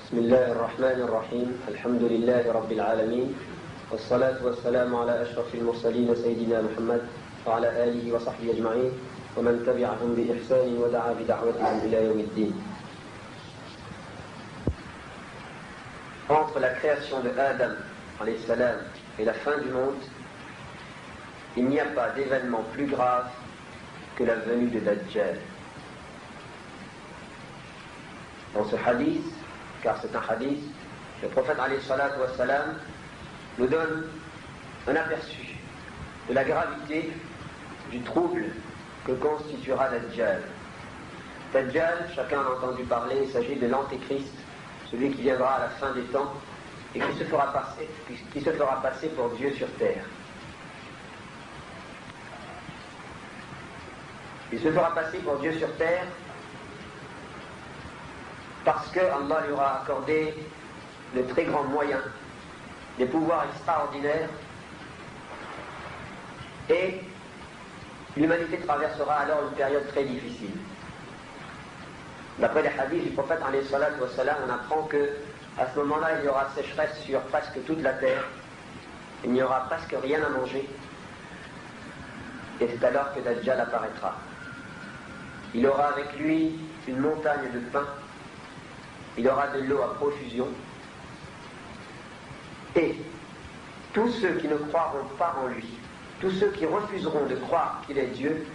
بسم الله الرحمن الرحيم الحمد لله رب العالمين والصلاة والسلام على أشرف المرسلين سيدنا محمد وعلى آله وصحبه أجمعين ومن تبعهم بإحسان ودعا بدعوتهم إلى يوم الدين. Entre la création de Adam alayhi salam et la fin du monde, il n'y a pas d'événement plus grave que la venue de Dajjal. Dans ce hadith, car c'est un hadith, le prophète alayhi salatu wassalam nous donne un aperçu de la gravité du trouble que constituera Dajjal. Dajjal, chacun a entendu parler, il s'agit de l'antéchrist, celui qui viendra à la fin des temps et qui se fera passer pour Dieu sur terre. Il se fera passer pour Dieu sur terre parce que Allah lui aura accordé de très grands moyens, des pouvoirs extraordinaires, et l'humanité traversera alors une période très difficile. D'après les hadiths du prophète alayhi salatu wassalam, on apprend que à ce moment-là, il y aura sécheresse sur presque toute la terre, il n'y aura presque rien à manger, et c'est alors que Dajjal apparaîtra. Il aura avec lui une montagne de pain, il aura de l'eau à profusion, et tous ceux qui ne croiront pas en lui, tous ceux qui refuseront de croire qu'il est Dieu,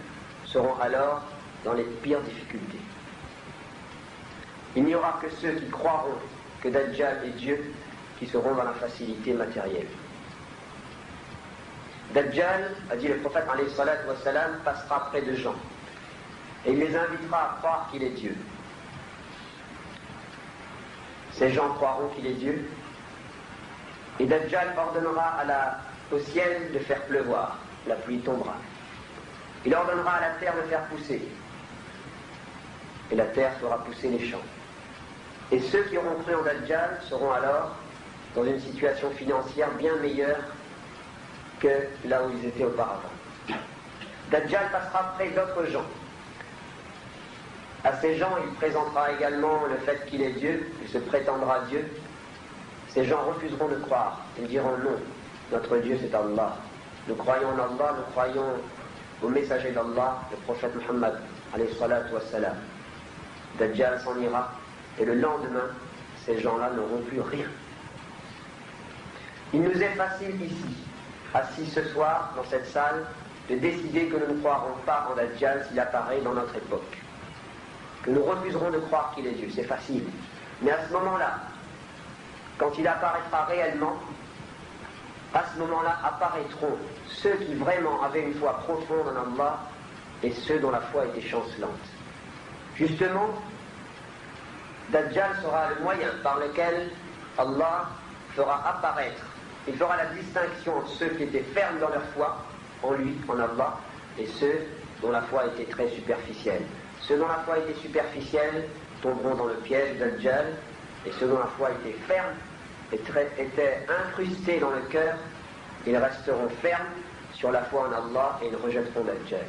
seront alors dans les pires difficultés. Il n'y aura que ceux qui croiront que Dajjal est Dieu qui seront dans la facilité matérielle. Dajjal, a dit le prophète alayhi salatu wassalam, passera près de gens et il les invitera à croire qu'il est Dieu. Ces gens croiront qu'il est Dieu et Dajjal ordonnera au ciel de faire pleuvoir, la pluie tombera. Il ordonnera à la terre de faire pousser et la terre fera pousser les champs. Et ceux qui auront cru en Dajjal seront alors dans une situation financière bien meilleure que là où ils étaient auparavant. Dajjal passera près d'autres gens. À ces gens, il présentera également le fait qu'il est Dieu, il se prétendra Dieu. Ces gens refuseront de croire. Ils diront non, notre Dieu c'est Allah. Nous croyons en Allah, nous croyons au messager d'Allah, le prophète Muhammad, alayhi salatu wassalam. Dajjal s'en ira, et le lendemain, ces gens-là n'auront plus rien. Il nous est facile ici, assis ce soir dans cette salle, de décider que nous ne croirons pas en Dajjal s'il apparaît dans notre époque. Que nous refuserons de croire qu'il est Dieu, c'est facile. Mais à ce moment-là, quand il apparaîtra réellement, à ce moment-là apparaîtront ceux qui vraiment avaient une foi profonde en Allah et ceux dont la foi était chancelante. Justement, Dajjal sera le moyen par lequel Allah fera apparaître, il fera la distinction entre ceux qui étaient fermes dans leur foi, en lui, en Allah, et ceux dont la foi était très superficielle. Ceux dont la foi était superficielle tomberont dans le piège de Dajjal, et ceux dont la foi était ferme, étaient incrustés dans le cœur, ils resteront fermes sur la foi en Allah et ils rejetteront Dajjal.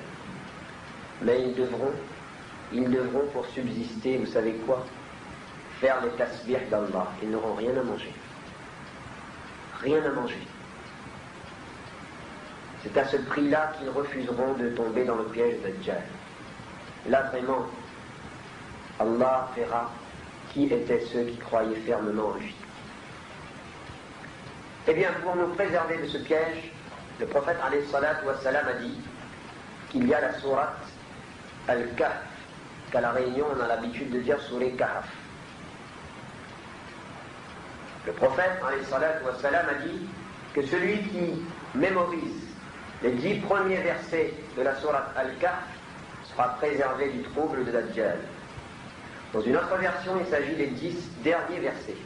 Mais ils devront pour subsister, vous savez quoi? Faire les tasbih d'Allah. Ils n'auront rien à manger. Rien à manger. C'est à ce prix-là qu'ils refuseront de tomber dans le piège de Dajjal. Là vraiment, Allah verra qui étaient ceux qui croyaient fermement en lui. Eh bien, pour nous préserver de ce piège, le prophète alayhi salatu wassalam a dit qu'il y a la sourate Al-Kahf, qu'à la Réunion on a l'habitude de dire sourate Kahf. Le prophète alayhi salatu wassalam a dit que celui qui mémorise les 10 premiers versets de la sourate Al-Kahf sera préservé du trouble de Dajjal. Dans une autre version, il s'agit des 10 derniers versets.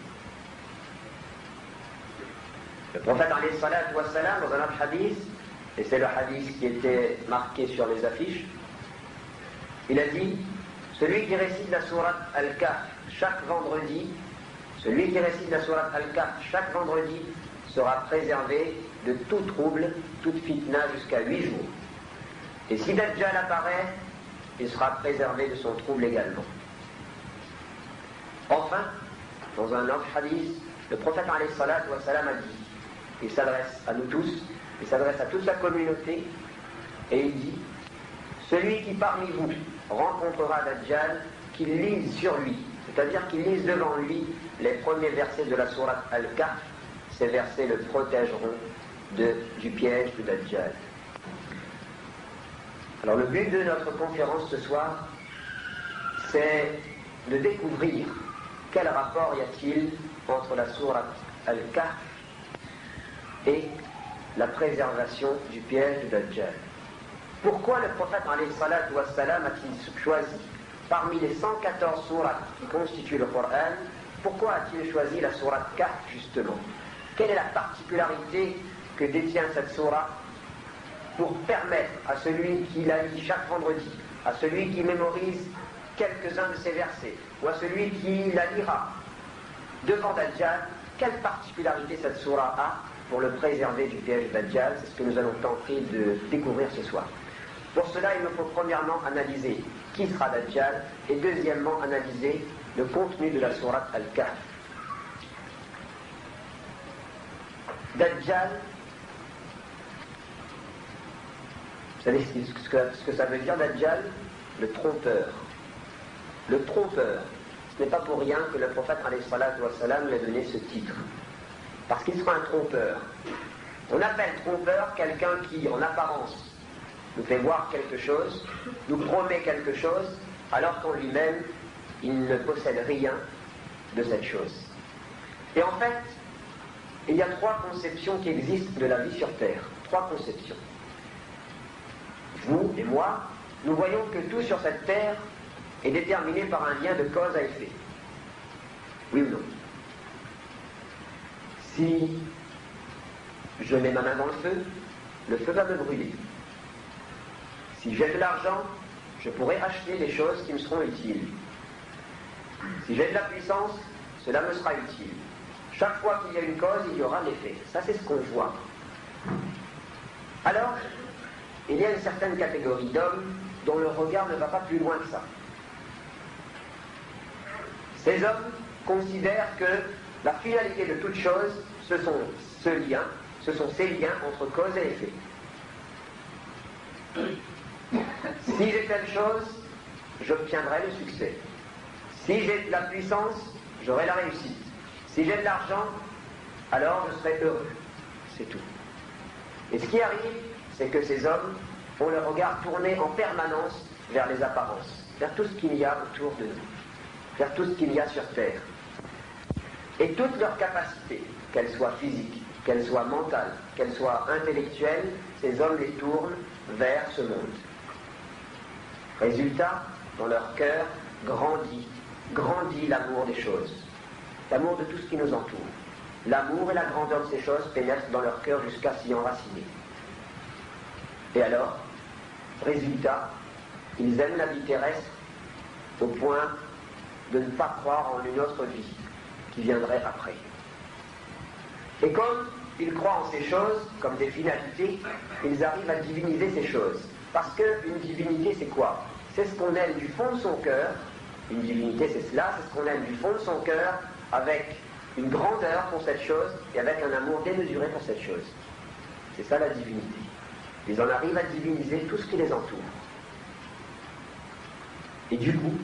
Le prophète alayhi salatu wassalam, dans un autre hadith, et c'est le hadith qui était marqué sur les affiches, il a dit, celui qui récite la sourate Al-Kahf chaque vendredi, celui qui récite la sourate Al-Kahf chaque vendredi sera préservé de tout trouble, toute fitna jusqu'à 8 jours. Et si Dajjal apparaît, il sera préservé de son trouble également. Enfin, dans un autre hadith, le prophète alayhi salatu wa salam a dit, il s'adresse à nous tous, il s'adresse à toute la communauté, et il dit, celui qui parmi vous rencontrera Dajjal, qu'il lise sur lui, c'est-à-dire qu'il lise devant lui les premiers versets de la sourate Al-Kahf. Ces versets le protégeront du piège de Dajjal. Alors le but de notre conférence ce soir, c'est de découvrir quel rapport y a-t-il entre la sourate Al-Kahf et la préservation du piège de Dajjal. Pourquoi le prophète alayhi salatu wa salam a-t-il choisi parmi les 114 sourates qui constituent le Coran, pourquoi a-t-il choisi la sourate Kahf justement? Quelle est la particularité que détient cette sourate pour permettre à celui qui la lit chaque vendredi, à celui qui mémorise quelques-uns de ces versets, ou à celui qui la lira devant Dajjal, quelle particularité cette sourate a pour le préserver du piège de Dajjal? C'est ce que nous allons tenter de découvrir ce soir. Pour cela, il me faut premièrement analyser qui sera Dajjal, et deuxièmement analyser le contenu de la sourate Al-Kahf. Dajjal, vous savez ce que ça veut dire Dajjal? Le trompeur. Le trompeur. Ce n'est pas pour rien que le prophète alayhi salatu wa salam lui a donné ce titre. Parce qu'il sera un trompeur. On appelle trompeur quelqu'un qui, en apparence, nous fait voir quelque chose, nous promet quelque chose, alors qu'en lui-même, il ne possède rien de cette chose. Et en fait, il y a trois conceptions qui existent de la vie sur Terre. Trois conceptions. Vous et moi, nous voyons que tout sur cette Terre est déterminé par un lien de cause à effet. Oui ou non? Si je mets ma main dans le feu va me brûler. Si j'ai de l'argent, je pourrai acheter des choses qui me seront utiles. Si j'ai de la puissance, cela me sera utile. Chaque fois qu'il y a une cause, il y aura l'effet. Ça, c'est ce qu'on voit. Alors, il y a une certaine catégorie d'hommes dont le regard ne va pas plus loin que ça. Ces hommes considèrent que la finalité de toute chose, ce sont ces liens entre cause et effet. Si j'ai telle chose, j'obtiendrai le succès. Si j'ai de la puissance, j'aurai la réussite. Si j'ai de l'argent, alors je serai heureux. C'est tout. Et ce qui arrive, c'est que ces hommes ont le regard tourné en permanence vers les apparences, vers tout ce qu'il y a autour de nous, vers tout ce qu'il y a sur Terre. Et toutes leurs capacités, qu'elles soient physiques, qu'elles soient mentales, qu'elles soient intellectuelles, ces hommes les tournent vers ce monde. Résultat, dans leur cœur, grandit l'amour des choses, l'amour de tout ce qui nous entoure. L'amour et la grandeur de ces choses pénètrent dans leur cœur jusqu'à s'y enraciner. Et alors, résultat, ils aiment la vie terrestre au point de ne pas croire en une autre vie qui viendrait après. Et comme ils croient en ces choses, comme des finalités, ils arrivent à diviniser ces choses. Parce qu'une divinité, c'est quoi? C'est ce qu'on aime du fond de son cœur. Une divinité, c'est cela, c'est ce qu'on aime du fond de son cœur, avec une grandeur pour cette chose et avec un amour démesuré pour cette chose. C'est ça la divinité. Ils en arrivent à diviniser tout ce qui les entoure. Et du coup,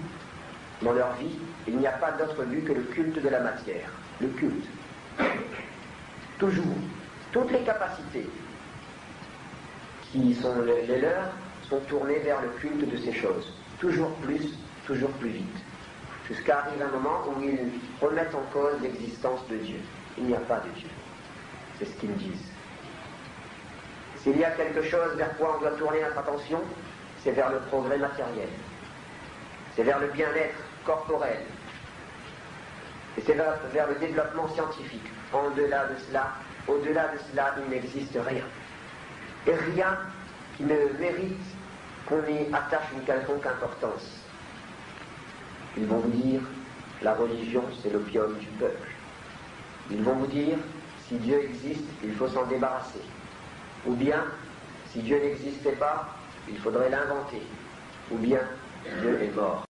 dans leur vie, il n'y a pas d'autre but que le culte de la matière. Le culte. Toujours. Toutes les capacités qui sont les leurs sont tournées vers le culte de ces choses. Toujours plus vite. Jusqu'à arriver un moment où ils remettent en cause l'existence de Dieu. Il n'y a pas de Dieu. C'est ce qu'ils disent. S'il y a quelque chose vers quoi on doit tourner notre attention, c'est vers le progrès matériel. C'est vers le bien-être corporel. Et c'est vers le développement scientifique. Au-delà de cela, il n'existe rien. Et rien qui ne mérite qu'on y attache une quelconque importance. Ils vont vous dire, la religion, c'est l'opium du peuple. Ils vont vous dire, si Dieu existe, il faut s'en débarrasser. Ou bien, si Dieu n'existait pas, il faudrait l'inventer. Ou bien, Dieu est mort.